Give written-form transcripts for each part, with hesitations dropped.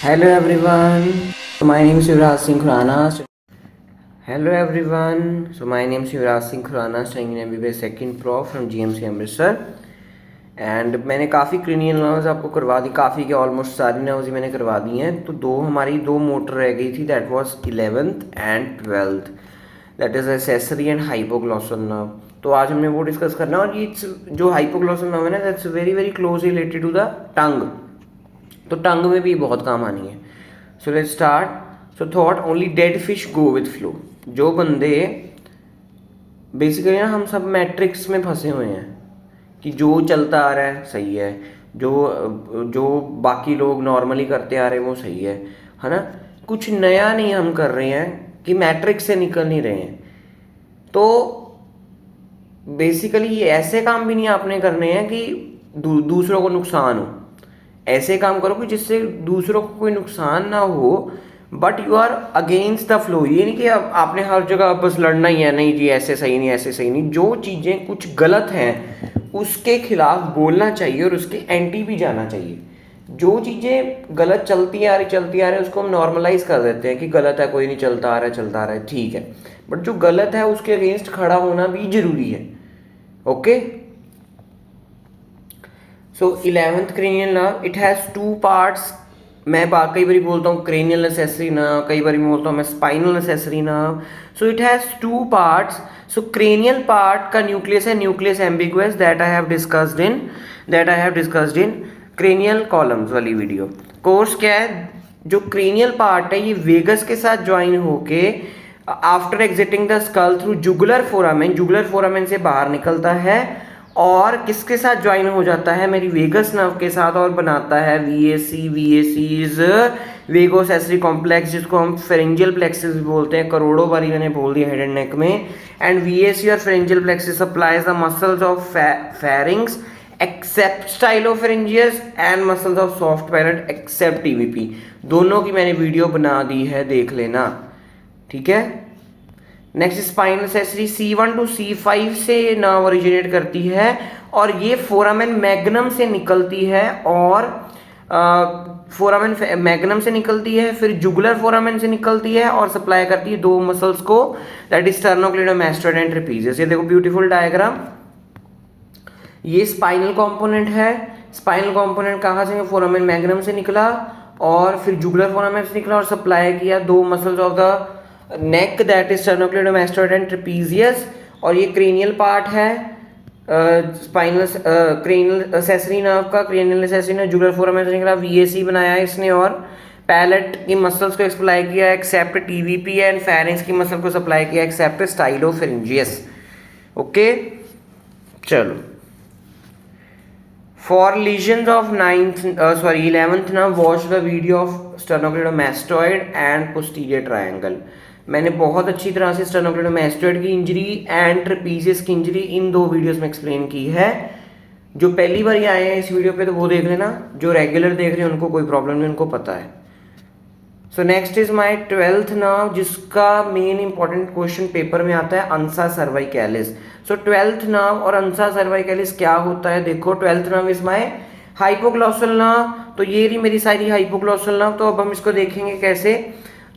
Hello everyone. My name is Yuvraj Singh Khurana. Hello everyone. My name is Yuvraj Singh Khurana, studying in MBBS Second Pro from GMC Amritsar. And मैंने काफ़ी cranial nerves आपको करवा दी, काफ़ी के almost सारी nerves ही मैंने करवा दी हैं. तो हमारी दो मोटर रह गई थी, that was 11th and 12th, that is accessory and hypoglossal nerve. तो आज हमने वो डिस्कस करना है. और ये जो हाइपोग्लॉसल नर्व है ना, that's very very close related to the tongue. तो टंग में भी बहुत काम आनी है. So let's start. So thought only dead fish go with flow. जो बंदे बेसिकली ना, हम सब मैट्रिक्स में फंसे हुए हैं कि जो चलता आ रहा है सही है, जो बाकी लोग नॉर्मली करते आ रहे हैं वो सही है ना. कुछ नया नहीं हम कर रहे हैं कि मैट्रिक्स से निकल नहीं रहे हैं. तो बेसिकली ये ऐसे काम भी नहीं आपने करने हैं कि दूसरों को नुकसान हो. ऐसे काम करो कि जिससे दूसरों को कोई नुकसान ना हो, but you are against the flow. ये नहीं कि अब आपने हर जगह बस लड़ना ही है, नहीं जी ऐसे सही नहीं, ऐसे सही नहीं. जो चीज़ें कुछ गलत हैं उसके खिलाफ बोलना चाहिए और उसके एंटी भी जाना चाहिए. जो चीज़ें गलत चलती आ रही उसको हम नॉर्मलाइज कर देते हैं कि गलत है, कोई नहीं, चलता आ रहा है ठीक है. बट जो गलत है उसके अगेंस्ट खड़ा होना भी जरूरी है. Okay. So 11th cranial nerve, it has two parts. मैं कई बार बोलता हूँ cranial accessory nerve, कई बार बोलता हूँ मैं spinal accessory nerve. So it has two parts. So cranial part का nucleus है, nucleus ambiguous, that I have discussed in cranial columns वाली वीडियो. कोर्स क्या है, जो cranial part है ये वेगस के साथ ज्वाइन होके after exiting the skull through jugular foramen से बाहर निकलता है और किसके साथ ज्वाइन हो जाता है, मेरी वेगस नर्व के साथ, और बनाता है वीएसी इज वेगोस एसरी कॉम्प्लेक्स, जिसको हम फेरेंजियल प्लेक्सिस भी बोलते हैं. करोड़ों बारी मैंने बोल दिया हेड एंड नेक में. एंड वीएसी और pharyngeal plexus supplies the muscles of pharynx except stylopharyngeus and muscles of soft palate except TVP. दोनों की मैंने वीडियो बना दी है, देख लेना. ठीक है. Next spinal accessory C1 to C5 से नर्व ओरिजिनेट करती है और ये फोरामेन मैग्नम से निकलती है, और फोरामेन मैग्नम से निकलती है, फिर जुगुलर फोरामेन से निकलती है और सप्लाई करती है दो मसल्स को, that is sternocleidomastoid and trapezius. ये देखो ब्यूटीफुल डायग्राम. ये स्पाइनल कंपोनेंट है. स्पाइनल कंपोनेंट कहाँ से, फोरामेन मैग्नम से निकला और फिर जुगुलर फोरामेन से निकला और सप्लाई किया दो muscles of the neck, that is sternocleidomastoid and trapezius. और ये क्रेनियल पार्ट है स्पाइनल क्रेनियल एक्सेसरी नर्व का. Cranial accessory nerve jugular foramen से निकला, वीएसी बनाया इसने और पैलेट की मसल्स को सप्लाई किया एक्सेप्ट टीवीपी एंड फेरिंग्स की मसल को सप्लाई किया एक्सेप्ट स्टाइलोफेरेंजियस. ओके. चलो. For lesions of 11th nerve, watch the video of sternocleidomastoid and posterior triangle. मैंने बहुत अच्छी तरह से स्टर्नोक्लेडोमास्टोइड की इंजरी एंड ट्रेपीजियस की इंजरी इन दो वीडियोस में एक्सप्लेन की है. जो पहली बार आए हैं इस वीडियो पे तो वो देख लेना, जो रेगुलर देख रहे हैं उनको कोई प्रॉब्लम नहीं, उनको पता है. So next is my 12th nerve, जिसका मेन इंपॉर्टेंट क्वेश्चन पेपर में आता है, अंसा सर्वाइकैलिस. सो 12th nerve और अंसा सर्वाइकैलिस क्या होता है, देखो. 12th nerve is my hypoglossal nerve. तो ये रही मेरी सारी हाइपोग्लॉसल नर्व. तो अब हम इसको देखेंगे कैसे.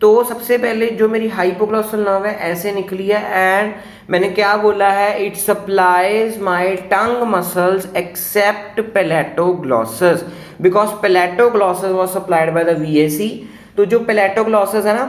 तो सबसे पहले जो मेरी हाइपोग्लॉसल नर्व है ऐसे निकली है, एंड मैंने क्या बोला है, it supplies my tongue muscles except palatoglossus, because palatoglossus was supplied by the VAC. तो जो पैलेटोग्लॉसस है ना,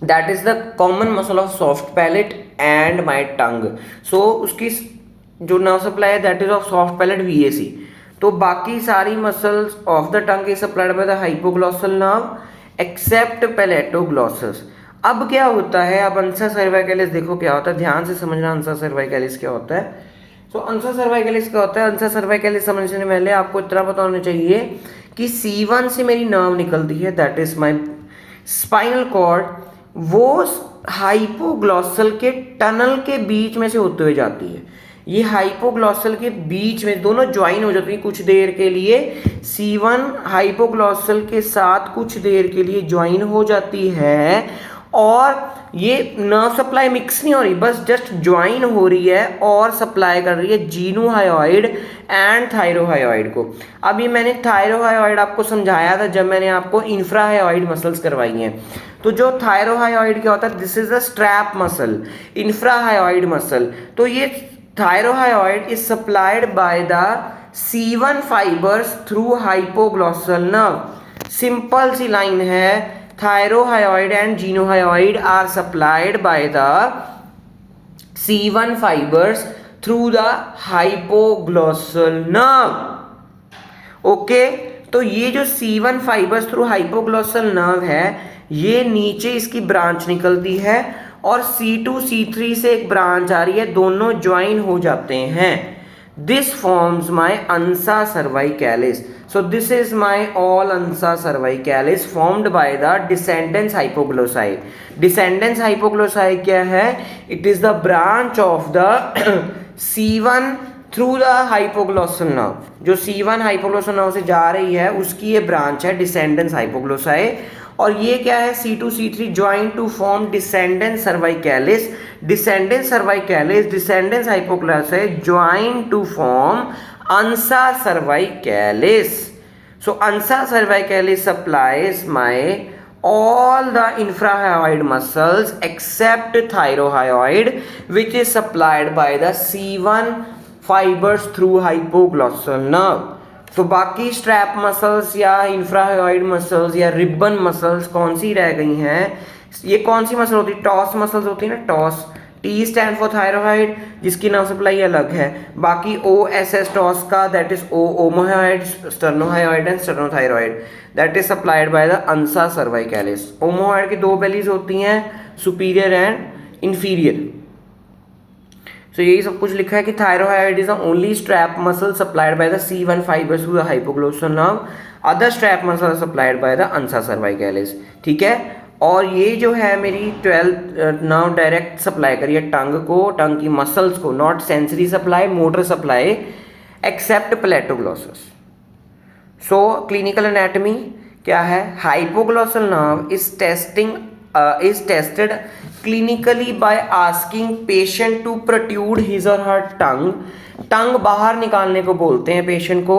that is the common muscle of soft palate and my tongue. So उसकी जो नर्व सप्लाई है that is of soft palate VAC. तो बाकी सारी muscles of the tongue is supplied by the hypoglossal nerve except palatoglossus. अब क्या होता है, अब अंसा सर्वाइकैलिस देखो क्या होता है, ध्यान से समझना अंसा सर्वाइकैलिस क्या होता है. तो अंसा सर्वाइकैलिस क्या होता है, अंसा सर्वाइकैलिस समझने से पहले आपको इतना पता होना चाहिए कि C1 से मेरी नर्व निकलती है, that is my spinal cord. वो हाइपोग्लॉसल के टनल के बीच में से होते हुए जाती है. ये हाइपोग्लॉसल के बीच में दोनों ज्वाइन हो जाती है कुछ देर के लिए. C1 हाइपोग्लॉसल के साथ कुछ देर के लिए ज्वाइन हो जाती है और ये नर्व सप्लाई मिक्स नहीं हो रही, बस जस्ट ज्वाइन हो रही है और सप्लाई कर रही है जीनोहायोइड एंड थायरोहायोइड को। अब ये मैंने थायरोहायोइड आपको समझाया था जब मैंने आपको इंफ्राहायोइड मसल्स करवाई हैं। तो जो थायरोहायोइड क्या होता है, this is a strap muscle, infrahyoid muscle. तो ये thyrohyoid is supplied by the C1 fibers through hypoglossal nerve. Simple सी लाइन है, thyrohyoid and geniohyoid are supplied by the C1 fibers through the hypoglossal nerve। Okay, तो ये जो C1 fibers through hypoglossal nerve है, ये नीचे इसकी branch निकलती है और C2 C3 से एक ब्रांच आ रही है, दोनों ज्वाइन हो जाते हैं। This forms my ansa cervicalis. So this is my all ansa cervicalis formed by the descendens hypoglossae। Descendens hypoglossae क्या है? It is the branch of the C1 through the hypoglossal nerve। जो C1 hypoglossal nerve से जा रही है उसकी ये branch है descendens hypoglossae। और ये क्या है? C2 C3 join to form descendens cervicalis। descendens cervicalis descendens hypoglossae join to form ansa cervicalis। So ansa cervicalis supplies my all the infrahyoid muscles except thyrohyoid, which is supplied by the C1 fibers through hypoglossal nerve। तो बाकी strap muscles या इंफ्राहायोइड muscles या ribbon muscles कौन सी रह गई हैं? ये कौन सी मसल होती है? टॉस मसल्स होती है ना, TOSS. T stand for thyrohyoid, जिसकी नर्व सप्लाई अलग है। बाकी ओ एस एस टॉस का, that is O omohyoid, sternohyoid and sternothyroid, that is supplied by the ansa cervicalis. Omohyoid की दो बेलीज होती हैं, सुपीरियर एंड इंफीरियर। सो यही सब कुछ लिखा है कि thyrohyoid is the only strap muscle supplied by the C1 fibers through the hypoglossal nerve. Other strap muscle supplied by the ansa cervicalis. ठीक है, और ये जो है मेरी 12th नाउ डायरेक्ट सप्लाई करिए टंग को, टंग की मसल्स को, not sensory supply, motor supply, except palatoglossus. So clinical anatomy क्या है? Hypoglossal nerve is tested clinically by asking patient to protrude his or her tongue। Tongue बाहर निकालने को बोलते हैं पेशेंट को।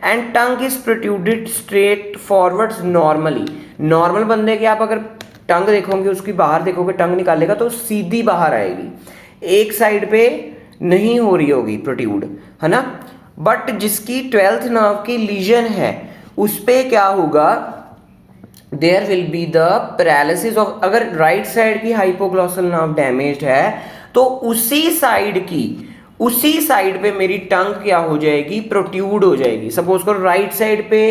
And tongue is protruded straight forwards normally. Normal बंदे के आप अगर टंग देखोगे, उसकी बाहर देखोगे, टंग निकालेगा तो सीधी बाहर आएगी, एक साइड पे नहीं हो रही होगी प्रोट्रूड, है ना। बट जिसकी 12th नर्व की लीजन है उस पे क्या होगा? There will be the paralysis of. अगर राइट साइड की हाइपोग्लॉसल नर्व डैमेज्ड है तो उसी साइड पे मेरी टंग क्या हो जाएगी? प्रोट्रूड हो जाएगी। सपोज करो राइट साइड पे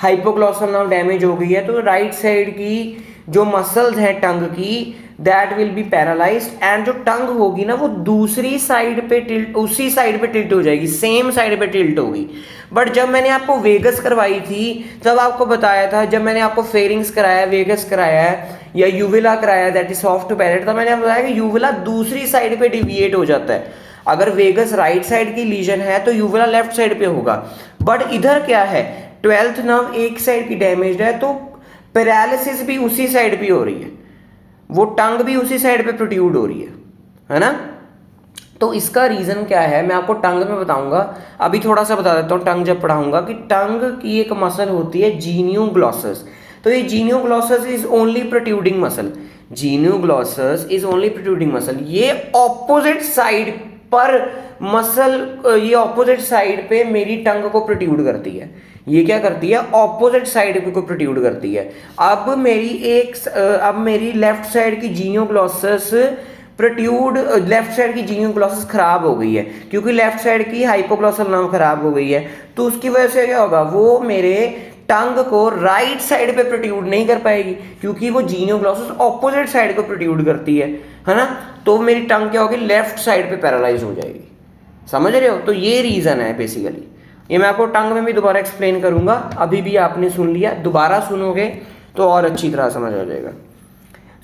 हाइपोग्लॉसल नर्व डैमेज हो गई है तो राइट साइड की जो मसल्स हैं टंग की, that will be paralysed. And जो टंग होगी ना वो दूसरी साइड पे टिल्ट, उसी साइड पे टिल्ट हो जाएगी, सेम साइड पे टिल्ट होगी। बट जब मैंने आपको वेगस करवाई थी तब आपको बताया था, जब मैंने आपको फेरिंग्स कराया, वेगस कराया है या यूविला कराया, दैट इज सॉफ्ट पैलेट, तब मैंने बताया कि यूविला दूसरी साइड पे डिविएट हो जाता है। अगर वेगस राइट साइड की लीजन है तो यूविला लेफ्ट साइड पे होगा। बट इधर क्या है? 12th नर्व एक साइड की डैमेज है तो पैरालिसिस भी उसी साइड पे हो रही है, वो टंग भी उसी साइड पे प्रोट्रूड हो रही है ना। तो इसका रीज़न क्या है मैं आपको टंग में बताऊंगा, अभी थोड़ा सा बता देता हूँ टंग जब पढ़ाऊंगा कि टंग की एक मसल होती है जीनियोग्लॉसस। तो ये genioglossus is only protruding muscle. Genioglossus is only protruding muscle. ये ऑपोजिट साइड पर मसल, ये ऑपोजिट साइड पे मेरी टंग को प्रोट्रूड करती है। ये क्या करती है? ऑपोजिट साइड को प्रोट्रूड करती है। अब मेरी लेफ्ट साइड की जीनियोग्लॉसस प्रोट्रूड, लेफ्ट साइड की जीनियोग्लॉसस खराब हो गई है क्योंकि लेफ्ट साइड की हाइपोग्लॉसल नर्व खराब हो गई है। तो उसकी वजह से क्या होगा? वो मेरे टंग को राइट साइड पे प्रोट्रूड नहीं कर पाएगी क्योंकि वो जीनियोग्लॉसस ऑपोजिट साइड को प्रोट्रूड करती है ना। तो मेरी टंग क्या होगी? लेफ्ट साइड पे पैरालाइज हो जाएगी। समझ रहे हो? तो ये रीजन है बेसिकली। ये मैं आपको टंग में भी दोबारा एक्सप्लेन करूंगा, अभी भी आपने सुन लिया, दोबारा सुनोगे तो और अच्छी तरह समझ आ जाएगा।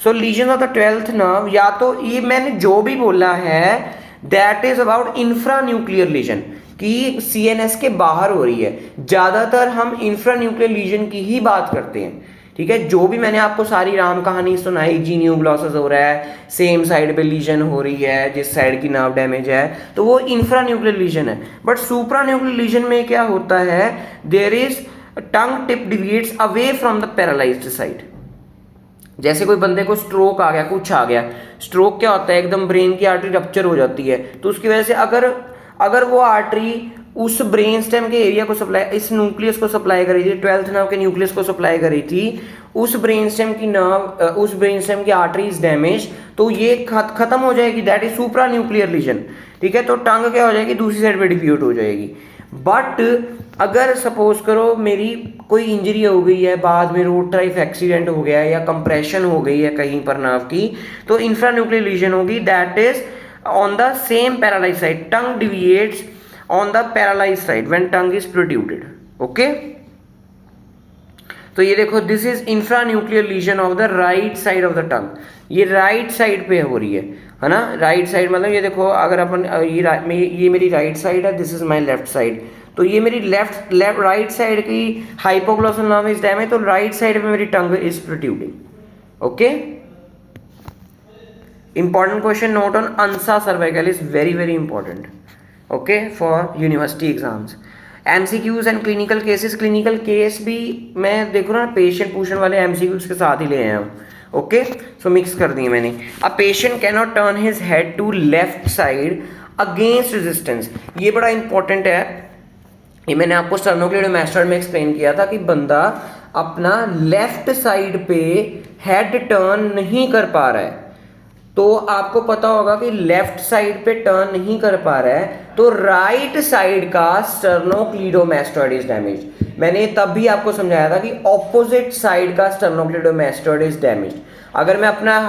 So lesion of the 12th nerve, या तो ये मैंने जो भी बोला है that is about infra nuclear lesion कि CNS के बाहर हो रही है। ज्यादातर हम इंफ्रा न्यूक्लियर लीजन की ही बात करते हैं, ठीक है। जो भी मैंने आपको सारी राम कहानी सुनाई, जीनियोग्लोसिस हो रहा है, सेम साइड पे लीजन हो रही है जिस साइड की नर्व डैमेज है, तो वो इंफ्रा न्यूक्लियर लीजन है। बट सुप्रा न्यूक्लियर लीजन में क्या होता है, there is tongue tip deviates away from the paralysed side. जैसे कोई बंदे को स्ट्रोक आ गया, कुछ आ गया, स्ट्रोक क्या होता है, एकदम ब्रेन की आर्टरी रप्चर हो जाती है, तो उसकी वजह से अगर वो आर्टरी उस ब्रेन स्टेम के एरिया को सप्लाई, इस न्यूक्लियस को सप्लाई करी थी, 12th नर्व के न्यूक्लियस को सप्लाई करी थी, उस ब्रेन स्टेम की नर्व, उस ब्रेन स्टेम की आर्टरी इज डैमेज, तो ये खत्म हो जाएगी, that is supra nuclear lesion. ठीक है, तो टंग क्या हो जाएगी, दूसरी साइड पे डिफ्यूट हो जाएगी। बट अगर सपोज करो मेरी कोई इंजरी हो गई है, बाद में रोड ट्राइफ एक्सीडेंट हो गया है या कंप्रेशन हो गई है कहीं पर नर्व की, तो इंफ्रा न्यूक्लियर लीजन होगी, that is on the same paralyse side, tongue deviates on the paralyse side when tongue is protruded. Okay, तो ये देखो, this is infra nuclear lesion of the right side of the tongue, ये right side पे हो रही है ना, right side मतलब ये देखो, अगर अपन ये मेरी राइट साइड है, this is my left side, तो ये मेरी लेफ्ट राइट साइड की हाइपोग्लॉसल नर्व इज डैमेज, तो राइट साइड में मेरी tongue is protruding. Okay, important question note on अंसा cervical is very very important, okay, for university exams. MCQs and clinical cases, clinical case भी मैं देखो ना, patient पूछने वाले एमसीक्यूज के साथ ही ले आए हम। ओके, सो मिक्स कर दिए मैंने। A patient can not turn his head to left side against resistance, ये बड़ा इंपॉर्टेंट है, ये मैंने आपको स्टर्नोक्लेडोमास्टॉइड में एक्सप्लेन किया था कि बंदा अपना लेफ्ट साइड पे हेड टर्न नहीं कर पा रहा है, तो आपको पता होगा कि लेफ्ट साइड पे टर्न नहीं कर पा रहा है, तो राइट साइड का स्टर्नोक्लीडोमास्टॉइड इज डैमेज। मैंने तब भी आपको समझाया था कि ऑपोजिट साइड का स्टर्नोक्लीडोमास्टॉइड इज डैमेज। अगर मैं अपना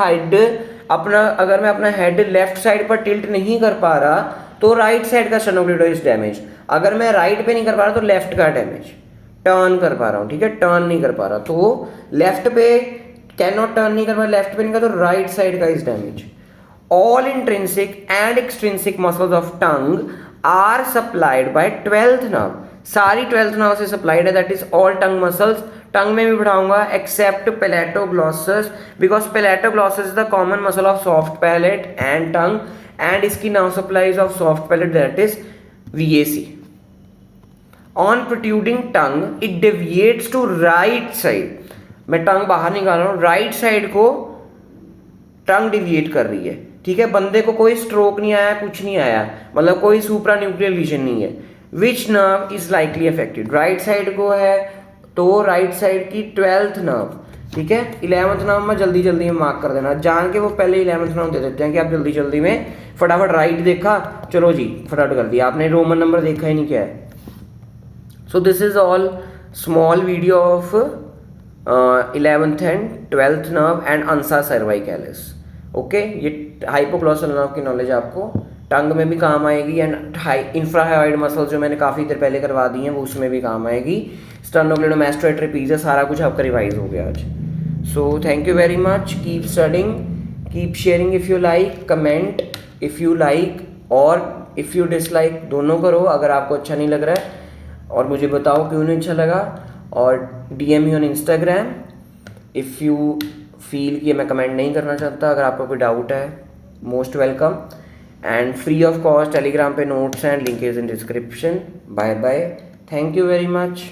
हेड लेफ्ट साइड पर टिल्ट नहीं कर पा रहा, तो राइट साइड का स्टर्नोक्लीडो इज डैमेज। अगर मैं राइट पे नहीं कर पा रहा, तो लेफ्ट का डैमेज, टर्न कर पा रहा हूँ, ठीक है, टर्न नहीं कर पा रहा, तो लेफ्ट पे कैन नॉट टर्न नहीं कर पा, लेफ्ट पे नहीं कर, तो राइट साइड का is damage. All intrinsic and extrinsic muscles of tongue are supplied by 12th nerve, सारी 12th नर्व से सप्लाइड है, that is all tongue muscles. Tongue में भी पढ़ाऊंगा except palatoglossus, because palatoglossus is the common muscle of soft palate and tongue, and इसकी nerve supplies of soft palate that is VAC। On protruding tongue it deviates to right side, मैं tongue बाहर निकाल रहा हूँ, right side को टंग deviate कर रही है, ठीक है। बंदे को कोई स्ट्रोक नहीं आया, कुछ नहीं आया, मतलब कोई सुप्रा न्यूक्लियर लीजन नहीं है। Which nerve is likely affected, right side को है, तो राइट साइड की 12th नर्व, ठीक है। 11th नर्व में जल्दी जल्दी में मार्क कर देना, जान के वो पहले 11th नर्व दे देते हैं कि आप जल्दी जल्दी में फटाफट राइट देखा, चलो जी फटाफट कर दिया आपने, रोमन नंबर देखा ही नहीं क्या है। So this is all small video of 11th and 12th nerve and ansa cervicalis. Okay, ये हाइपोग्लॉसल नर्व की नॉलेज आपको टंग में भी काम आएगी, एंड इंफ्राहायोइड मसल जो मैंने काफ़ी देर पहले करवा दी हैं वो उसमें भी काम आएगी। स्टर्नोक्लेडोमास्टॉइड ट्रेपीजियस, सारा कुछ आपका रिवाइज हो गया आज। So thank you very much, keep studying, keep sharing if you like, comment if you like, और इफ़ यू डिसलाइक, दोनों करो अगर आपको अच्छा नहीं लग रहा है, और मुझे बताओ क्यों नहीं अच्छा लगा, और DM me on Instagram if you feel कि मैं कमेंट नहीं करना चाहता। अगर आपको कोई डाउट है, most welcome, and free of cost Telegram पे notes and link is in description. Bye bye, thank you very much.